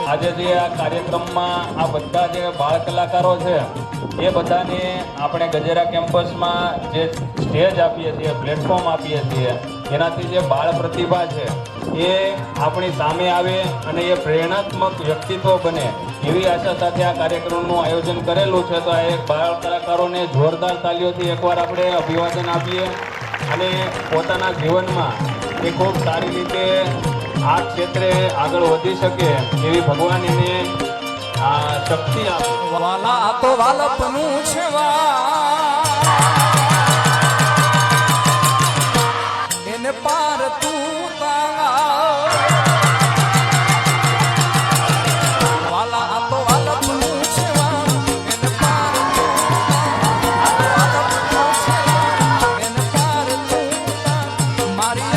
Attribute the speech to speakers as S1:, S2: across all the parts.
S1: આજે જે આ કાર્યક્રમમાં આ બધા જે બાળ કલાકારો છે એ બધાને આપણે ગજેરા કેમ્પસમાં જે સ્ટેજ આપીએ છીએ, પ્લેટફોર્મ આપીએ છીએ, એનાથી જે બાળ પ્રતિભા છે એ આપણી સામે આવે અને એ પ્રેરણાત્મક વ્યક્તિત્વ બને એવી આશા સાથે આ કાર્યક્રમનું આયોજન કરેલું છે. તો આ એક બાળ કલાકારોને જોરદાર તાલીઓથી એકવાર આપણે અભિવાદન આપીએ અને પોતાના જીવનમાં એ ખૂબ સારી રીતે આ ક્ષેત્રે આગળ વધી શકે એવી ભગવાન એને આ શક્તિ આપે.
S2: વાલા તો વાલપનું છે એને પાર તું વાલા તો વાલપનું છે એને પાર એને પાર તું મારી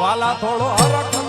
S2: વાલા થોડો હરખ